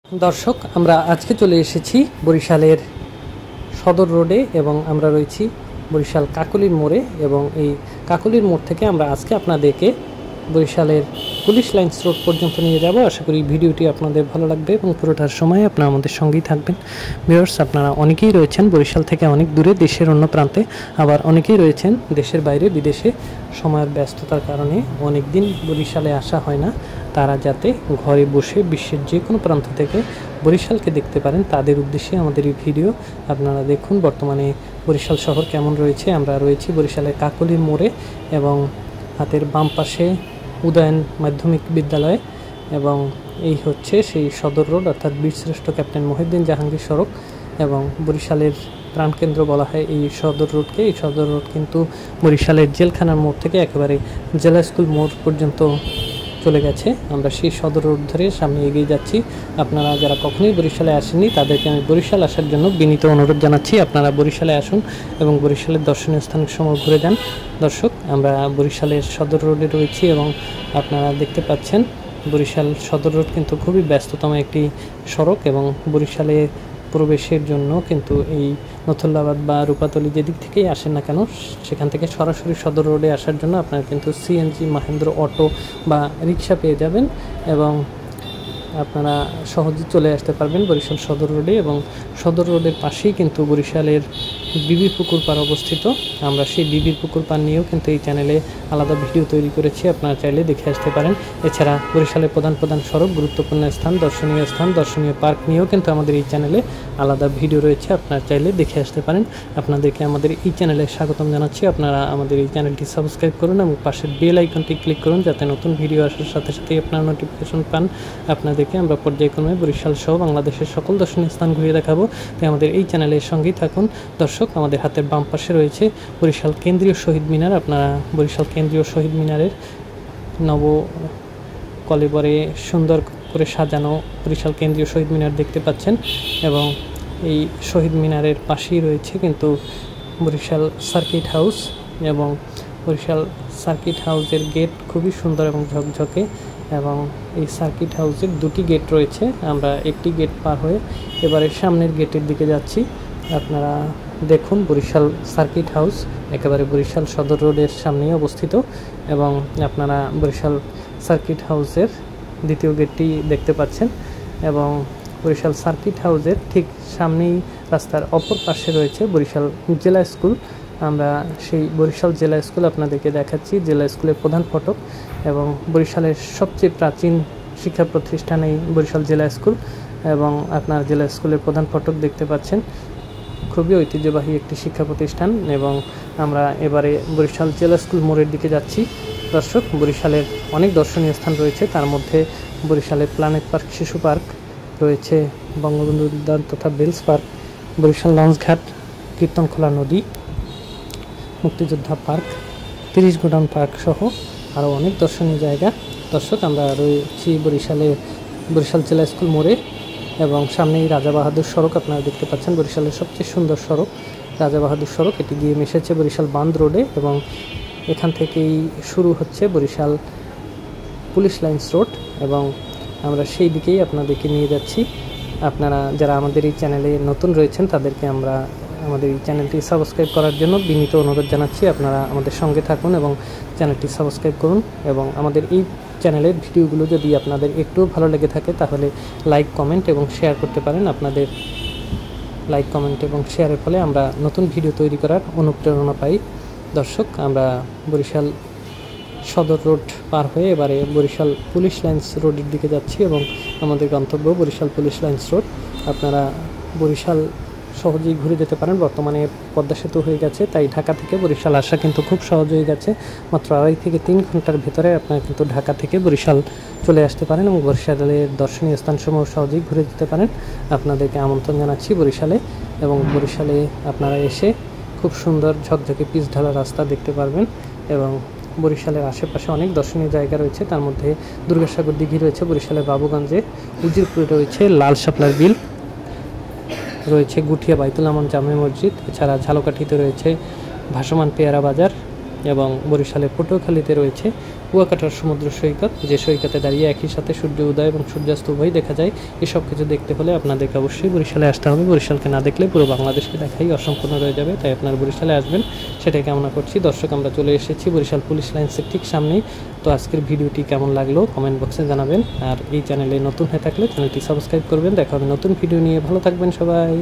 দর্শক, আমরা আজকে চলে এসেছি বরিশালের সদর রোডে এবং আমরা রয়েছি বরিশাল কাকলির মোড়ে। এবং এই কাকলির মোড় থেকে আমরা আজকে আপনাদেরকে বরিশালের পুলিশ লাইন্স রোড পর্যন্ত নিয়ে যাব। আশা করি ভিডিওটি আপনাদের ভালো লাগবে এবং পুরোটার সময় আপনারা আমাদের সঙ্গেই থাকবেন। ভিউয়ার্স, আপনারা অনেকেই রয়েছেন বরিশাল থেকে অনেক দূরে, দেশের অন্য প্রান্তে, আবার অনেকেই রয়েছেন দেশের বাইরে বিদেশে। সময়ের ব্যস্ততার কারণে অনেক দিন বরিশালে আসা হয় না। তারা যাতে ঘরে বসে বিশ্বের যে কোনো প্রান্ত থেকে বরিশালকে দেখতে পারেন, তাদের উদ্দেশ্যে আমাদের এই ভিডিও। আপনারা দেখুন বর্তমানে বরিশাল শহর কেমন রয়েছে। আমরা রয়েছি বরিশালের কাকলির মোড়ে এবং হাতের বাম পাশে উদয়ন মাধ্যমিক বিদ্যালয় এবং এই হচ্ছে সেই সদর রোড, অর্থাৎ বীরশ্রেষ্ঠ ক্যাপ্টেন মহিউদ্দিন জাহাঙ্গীর সড়ক। এবং বরিশালের প্রাণকেন্দ্র বলা হয় এই সদর রোডকে। এই সদর রোড কিন্তু বরিশালের জেলখানার মোড় থেকে একেবারে জেলা স্কুল মোড় পর্যন্ত চলে গেছে। আমরা সেই সদর রোড ধরে সামনে এগিয়ে যাচ্ছি। আপনারা যারা কখনোই বরিশালে আসেননি তাদেরকে আমি বরিশাল আসার জন্য বিনীত অনুরোধ জানাচ্ছি। আপনারা বরিশালে আসুন এবং বরিশালের দর্শনীয় স্থানসমূহ ঘুরে যান। দর্শক, আমরা বরিশালের সদর রোডে রয়েছি এবং আপনারা দেখতে পাচ্ছেন বরিশাল সদর রোড কিন্তু খুবই ব্যস্ততম একটি সড়ক এবং বরিশালে প্রবেশের জন্য কিন্তু এই নথুল্লাবাদ বা রূপাতলি যেদিক থেকেই আসেন না কেন, সেখান থেকে সরাসরি সদর রোডে আসার জন্য আপনারা কিন্তু সিএনজি, মাহেন্দ্র অটো বা রিক্সা পেয়ে যাবেন এবং আপনারা সহজে চলে আসতে পারবেন বরিশাল সদর রোডে। এবং সদর রোডের পাশেই কিন্তু বরিশালের বিবির পুকুর পাড় অবস্থিত। আমরা সেই বিবির পুকুর পাড় নিয়েও কিন্তু এই চ্যানেলে আলাদা ভিডিও তৈরি করেছি, আপনারা চাইলে দেখে আসতে পারেন। এছাড়া বরিশালের প্রধান সড়ক, গুরুত্বপূর্ণ স্থান, দর্শনীয় পার্ক নিয়েও কিন্তু আমাদের এই চ্যানেলে আলাদা ভিডিও রয়েছে, আপনারা চাইলে দেখে আসতে পারেন। আপনাদেরকে আমাদের এই চ্যানেলে স্বাগতম জানাচ্ছি। আপনারা আমাদের এই চ্যানেলটি সাবস্ক্রাইব করুন এবং পাশের বেল আইকনটি ক্লিক করুন, যাতে নতুন ভিডিও আসার সাথে সাথেই আপনারা নোটিফিকেশন পান। আপনাদেরকে আমরা পর্যায়ক্রমে বরিশাল সহ বাংলাদেশের সকল দর্শনীয় স্থান ঘুরিয়ে দেখাবো, তাই আমাদের এই চ্যানেলের সঙ্গেই থাকুন। দর্শক, আমাদের হাতের বাম পাশে রয়েছে বরিশাল কেন্দ্রীয় শহীদ মিনার। আপনারা বরিশাল কেন্দ্রীয় শহীদ মিনারের নব কলেবরে সুন্দর করে সাজানো বরিশাল কেন্দ্রীয় শহীদ মিনার দেখতে পাচ্ছেন এবং এই শহীদ মিনারের পাশেই রয়েছে কিন্তু বরিশাল সার্কিট হাউস এবং বরিশাল সার্কিট হাউসের গেট খুবই সুন্দর এবং ঝকঝকে। এবং এই সার্কিট হাউসের দুটি গেট রয়েছে। আমরা একটি গেট পার হয়ে এবারে সামনের গেটের দিকে যাচ্ছি। আপনারা দেখুন বরিশাল সার্কিট হাউস একেবারে বরিশাল সদর রোডের সামনেই অবস্থিত এবং আপনারা বরিশাল সার্কিট হাউসের দ্বিতীয় গেটটি দেখতে পাচ্ছেন এবং বরিশাল সার্কিট হাউসের ঠিক সামনেই রাস্তার অপর পাশে রয়েছে বরিশাল জেলা স্কুল। আমরা সেই বরিশাল জেলা স্কুল আপনাদেরকে দেখাচ্ছি। জেলা স্কুলের প্রধান ফটক এবং বরিশালের সবচেয়ে প্রাচীন শিক্ষা প্রতিষ্ঠান এই বরিশাল জেলা স্কুল এবং আপনার জেলা স্কুলের প্রধান ফটক দেখতে পাচ্ছেন। খুবই ঐতিহ্যবাহী একটি শিক্ষা প্রতিষ্ঠান এবং আমরা এবারে বরিশাল জেলা স্কুল মোড়ের দিকে যাচ্ছি। দর্শক, বরিশালের অনেক দর্শনীয় স্থান রয়েছে, তার মধ্যে বরিশালের প্ল্যানেট পার্ক, শিশু পার্ক রয়েছে, বঙ্গবন্ধু উদ্যান তথা বেলস পার্ক, বরিশাল লঞ্চঘাট, কীর্তনখোলা নদী, মুক্তিযোদ্ধা পার্ক, 30 গোডাউন পার্ক সহ আরও অনেক দর্শনীয় জায়গা। দর্শক, আমরা রয়েছি বরিশাল জেলা স্কুল মোড়ে এবং সামনেই রাজা বাহাদুর সড়ক আপনারা দেখতে পাচ্ছেন, বরিশালের সবচেয়ে সুন্দর সড়ক রাজা বাহাদুর সড়ক। এটি গিয়ে মিশেছে বরিশাল বান্ধ রোডে এবং এখান থেকেই শুরু হচ্ছে বরিশাল পুলিশ লাইন্স রোড এবং আমরা সেই দিকেই আপনাদেরকে নিয়ে যাচ্ছি। আপনারা যারা আমাদের এই চ্যানেলে নতুন রয়েছেন তাদেরকে আমরা আমাদের এই চ্যানেলটি সাবস্ক্রাইব করার জন্য বিনীত অনুরোধ জানাচ্ছি। আপনারা আমাদের সঙ্গে থাকুন এবং চ্যানেলটি সাবস্ক্রাইব করুন এবং আমাদের এই চ্যানেলের ভিডিওগুলো যদি আপনাদের একটু ভালো লেগে থাকে তাহলে লাইক, কমেন্ট এবং শেয়ার করতে পারেন। আপনাদের লাইক, কমেন্ট এবং শেয়ারের ফলে আমরা নতুন ভিডিও তৈরি করার অনুপ্রেরণা পাই। দর্শক, আমরা বরিশাল সদর রোড পার হয়ে এবারে বরিশাল পুলিশ লাইন্স রোডের দিকে যাচ্ছি এবং আমাদের গন্তব্য বরিশাল পুলিশ লাইন্স রোড। আপনারা বরিশাল সহজেই ঘুরে যেতে পারেন। বর্তমানে পদ্মা সেতু হয়ে গেছে, তাই ঢাকা থেকে বরিশাল আসা কিন্তু খুব সহজ হয়ে গেছে। মাত্র 2.5 থেকে 3 ঘন্টার ভেতরে আপনারা কিন্তু ঢাকা থেকে বরিশাল চলে আসতে পারেন এবং বরিশালের দর্শনীয় স্থানসমূহ সহজেই ঘুরে যেতে পারেন। আপনাদেরকে আমন্ত্রণ জানাচ্ছি বরিশালে এবং বরিশালে আপনারা এসে খুব সুন্দর ঝকঝকে পিচ ঢালা রাস্তা দেখতে পারবেন এবং বরিশালের আশেপাশে অনেক দর্শনীয় জায়গা রয়েছে, তার মধ্যে দুর্গাসাগর দিঘি রয়েছে, বরিশালের বাবুগঞ্জে উজিরপুরে রয়েছে লাল শাপলার বিল, রয়েছে গুঠিয়া বাইতুল আমান জামে মসজিদ। এছাড়া ঝালকাঠিতে রয়েছে ভাসমান পেয়ারা বাজার এবং বরিশালের পটুয়াখালীতে রয়েছে কুয়াকাটার সমুদ্র সৈকত, যে সৈকতে দাঁড়িয়ে একই সাথে সূর্য উদয় এবং সূর্যাস্ত উভয় দেখা যায়। এসব কিছু দেখতে হলে আপনাদেরকে অবশ্যই বরিশালে আসতে হবে। বরিশালকে না দেখলে পুরো বাংলাদেশকে দেখাই অসম্পূর্ণ রয়ে যাবে, তাই আপনারা বরিশালে আসবেন সেটাই কামনা করছি। দর্শক, আমরা চলে এসেছি বরিশাল পুলিশ লাইন্সের ঠিক সামনেই। তো আজকের ভিডিওটি কেমন লাগলো কমেন্ট বক্সে জানাবেন, আর এই চ্যানেলে নতুন হয়ে থাকলে চ্যানেলটি সাবস্ক্রাইব করবেন। দেখা হবে নতুন ভিডিও নিয়ে, ভালো থাকবেন সবাই।